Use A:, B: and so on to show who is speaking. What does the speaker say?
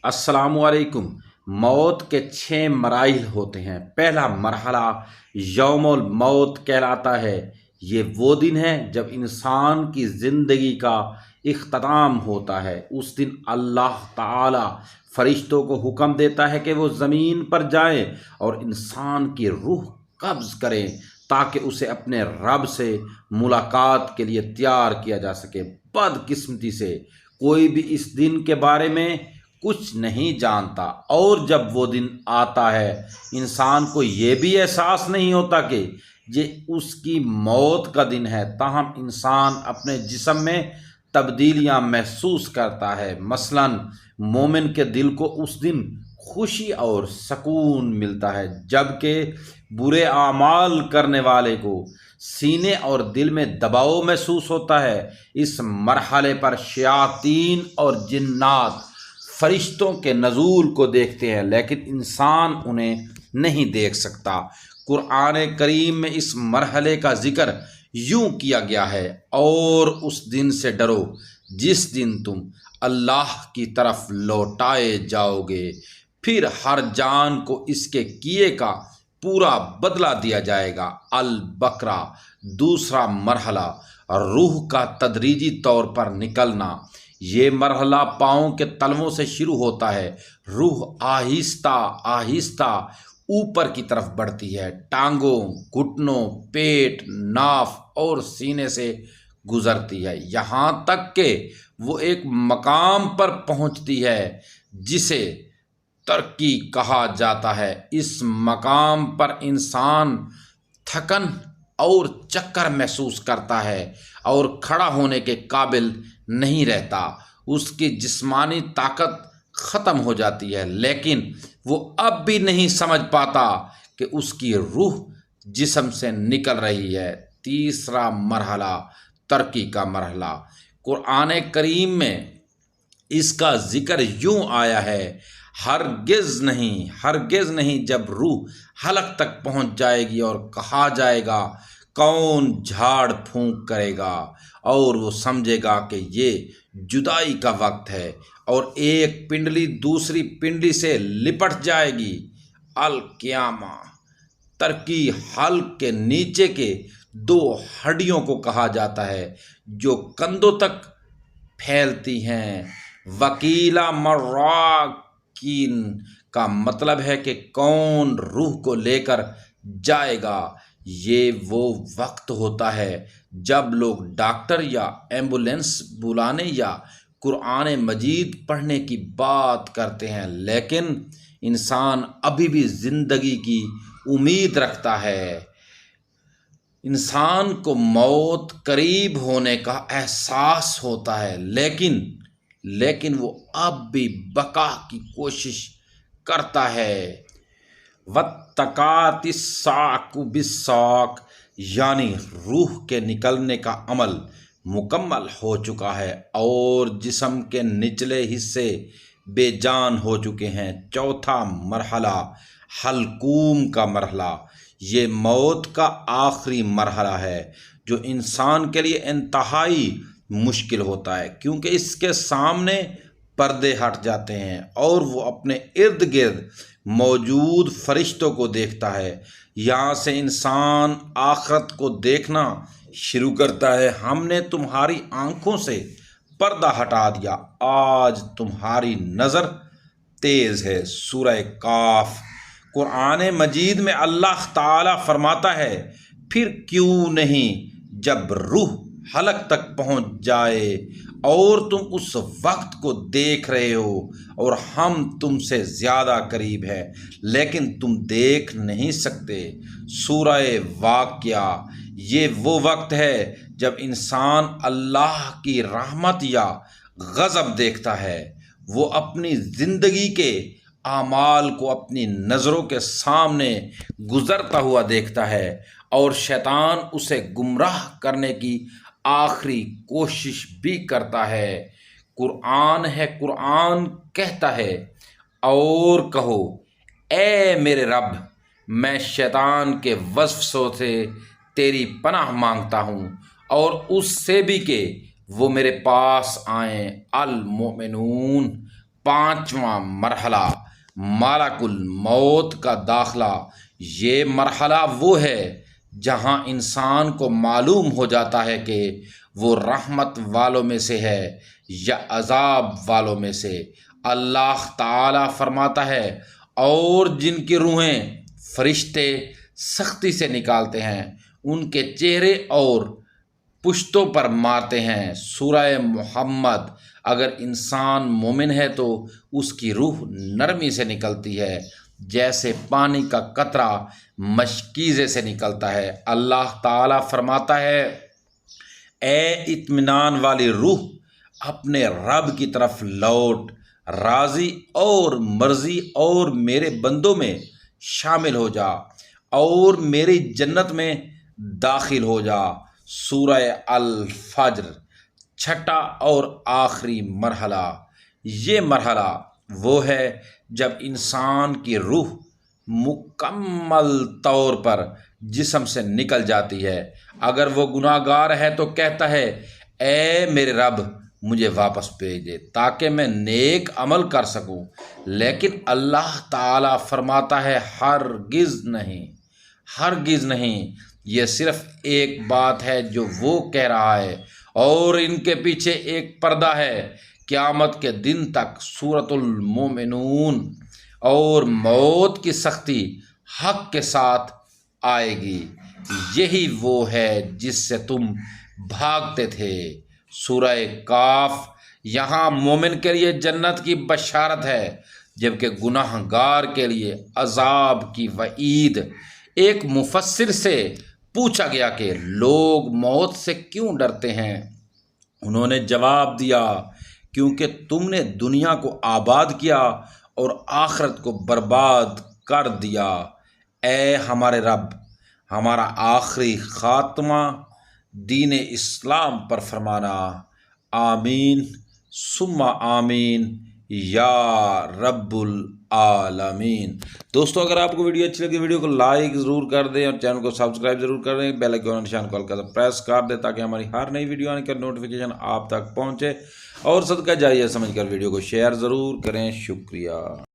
A: السلام علیکم۔ موت کے 6 مراحل ہوتے ہیں۔ پہلا مرحلہ یوم الموت کہلاتا ہے۔ یہ وہ دن ہے جب انسان کی زندگی کا اختتام ہوتا ہے۔ اس دن اللہ تعالی فرشتوں کو حکم دیتا ہے کہ وہ زمین پر جائیں اور انسان کی روح قبض کریں تاکہ اسے اپنے رب سے ملاقات کے لیے تیار کیا جا سکے۔ بدقسمتی سے کوئی بھی اس دن کے بارے میں کچھ نہیں جانتا، اور جب وہ دن آتا ہے انسان کو یہ بھی احساس نہیں ہوتا کہ یہ اس کی موت کا دن ہے۔ تاہم انسان اپنے جسم میں تبدیلیاں محسوس کرتا ہے۔ مثلاً مومن کے دل کو اس دن خوشی اور سکون ملتا ہے، جبکہ برے اعمال کرنے والے کو سینے اور دل میں دباؤ محسوس ہوتا ہے۔ اس مرحلے پر شیاطین اور جنات فرشتوں کے نزول کو دیکھتے ہیں، لیکن انسان انہیں نہیں دیکھ سکتا۔ قرآن کریم میں اس مرحلے کا ذکر یوں کیا گیا ہے: اور اس دن سے ڈرو جس دن تم اللہ کی طرف لوٹائے جاؤ گے، پھر ہر جان کو اس کے کیے کا پورا بدلہ دیا جائے گا۔ البقرہ۔ دوسرا مرحلہ روح کا تدریجی طور پر نکلنا۔ یہ مرحلہ پاؤں کے تلووں سے شروع ہوتا ہے۔ روح آہستہ آہستہ اوپر کی طرف بڑھتی ہے، ٹانگوں، گھٹنوں، پیٹ، ناف اور سینے سے گزرتی ہے، یہاں تک کہ وہ ایک مقام پر پہنچتی ہے جسے ترقی کہا جاتا ہے۔ اس مقام پر انسان تھکن اور چکر محسوس کرتا ہے اور کھڑا ہونے کے قابل نہیں رہتا۔ اس کی جسمانی طاقت ختم ہو جاتی ہے، لیکن وہ اب بھی نہیں سمجھ پاتا کہ اس کی روح جسم سے نکل رہی ہے۔ تیسرا مرحلہ ترقی کا مرحلہ۔ قرآن کریم میں اس کا ذکر یوں آیا ہے: ہرگز نہیں، ہرگز نہیں، جب روح حلق تک پہنچ جائے گی اور کہا جائے گا کون جھاڑ پھونک کرے گا، اور وہ سمجھے گا کہ یہ جدائی کا وقت ہے، اور ایک پنڈلی دوسری پنڈلی سے لپٹ جائے گی۔ القیامہ۔ ترقی حلق کے نیچے کے 2 ہڈیوں کو کہا جاتا ہے جو کندھوں تک پھیلتی ہیں۔ وکیلا مراکین کا مطلب ہے کہ کون روح کو لے کر جائے گا۔ یہ وہ وقت ہوتا ہے جب لوگ ڈاکٹر یا ایمبولینس بلانے یا قرآن مجید پڑھنے کی بات کرتے ہیں، لیکن انسان ابھی بھی زندگی کی امید رکھتا ہے۔ انسان کو موت قریب ہونے کا احساس ہوتا ہے، لیکن وہ اب بھی بقا کی کوشش کرتا ہے۔ وَاتَّقَاتِ السَّاعُ بِالسَّاقِ، یعنی روح کے نکلنے کا عمل مکمل ہو چکا ہے اور جسم کے نچلے حصے بے جان ہو چکے ہیں۔ چوتھا مرحلہ حلقوم کا مرحلہ۔ یہ موت کا آخری مرحلہ ہے جو انسان کے لیے انتہائی مشکل ہوتا ہے، کیونکہ اس کے سامنے پردے ہٹ جاتے ہیں اور وہ اپنے ارد گرد موجود فرشتوں کو دیکھتا ہے۔ یہاں سے انسان آخرت کو دیکھنا شروع کرتا ہے۔ ہم نے تمہاری آنکھوں سے پردہ ہٹا دیا، آج تمہاری نظر تیز ہے۔ سورہ کاف۔ قرآن مجید میں اللہ تعالیٰ فرماتا ہے: پھر کیوں نہیں جب روح حلق تک پہنچ جائے اور تم اس وقت کو دیکھ رہے ہو اور ہم تم سے زیادہ قریب ہیں، لیکن تم دیکھ نہیں سکتے۔ سورہ واقعہ۔ یہ وہ وقت ہے جب انسان اللہ کی رحمت یا غضب دیکھتا ہے۔ وہ اپنی زندگی کے اعمال کو اپنی نظروں کے سامنے گزرتا ہوا دیکھتا ہے اور شیطان اسے گمراہ کرنے کی آخری کوشش بھی کرتا ہے۔ قرآن کہتا ہے: اور کہو اے میرے رب، میں شیطان کے وسوسوں سے تیری پناہ مانگتا ہوں اور اس سے بھی کہ وہ میرے پاس آئیں۔ المؤمنون۔ 5واں مرحلہ ملک الموت کا داخلہ۔ یہ مرحلہ وہ ہے جہاں انسان کو معلوم ہو جاتا ہے کہ وہ رحمت والوں میں سے ہے یا عذاب والوں میں سے۔ اللہ تعالیٰ فرماتا ہے اور جن کی روحیں فرشتے سختی سے نکالتے ہیں ان کے چہرے اور پشتوں پر مارتے ہیں۔ سورہ محمد۔ اگر انسان مومن ہے تو اس کی روح نرمی سے نکلتی ہے جیسے پانی کا قطرہ مشکیزے سے نکلتا ہے۔ اللہ تعالیٰ فرماتا ہے اے اطمینان والی روح اپنے رب کی طرف لوٹ، راضی اور مرضی اور میرے بندوں میں شامل ہو جا اور میری جنت میں داخل ہو جا۔ سورہ الفجر۔ چھٹا اور آخری مرحلہ۔ یہ مرحلہ وہ ہے جب انسان کی روح مکمل طور پر جسم سے نکل جاتی ہے۔ اگر وہ گناہ گار ہے تو کہتا ہے اے میرے رب مجھے واپس بھیج دے تاکہ میں نیک عمل کر سکوں، لیکن اللہ تعالیٰ فرماتا ہے ہرگز نہیں، ہرگز نہیں۔ یہ صرف ایک بات ہے جو وہ کہہ رہا ہے اور ان کے پیچھے ایک پردہ ہے۔ قیامت کے دن تک سورۃ المومنون اور موت کی سختی حق کے ساتھ آئے گی۔ یہی وہ ہے جس سے تم بھاگتے تھے۔ سورہ کاف۔ یہاں مومن کے لیے جنت کی بشارت ہے جبکہ گناہ گار کے لیے عذاب کی وعید۔ ایک مفسر سے پوچھا گیا کہ لوگ موت سے کیوں ڈرتے ہیں؟ انہوں نے جواب دیا کیونکہ تم نے دنیا کو آباد کیا اور آخرت کو برباد کر دیا۔ اے ہمارے رب ہمارا آخری خاتمہ دین اسلام پر فرمانا۔ آمین ثم آمین یا رب العالمین۔ دوستو اگر آپ کو ویڈیو اچھی لگی ویڈیو کو لائک ضرور کر دیں اور چینل کو سبسکرائب ضرور کر دیں، بیل آئیکن نشان کو ہلکا سا پریس کر دیں تاکہ ہماری ہر نئی ویڈیو آنے کا نوٹیفیکیشن آپ تک پہنچے، اور صدقہ جاریہ سمجھ کر ویڈیو کو شیئر ضرور کریں۔ شکریہ۔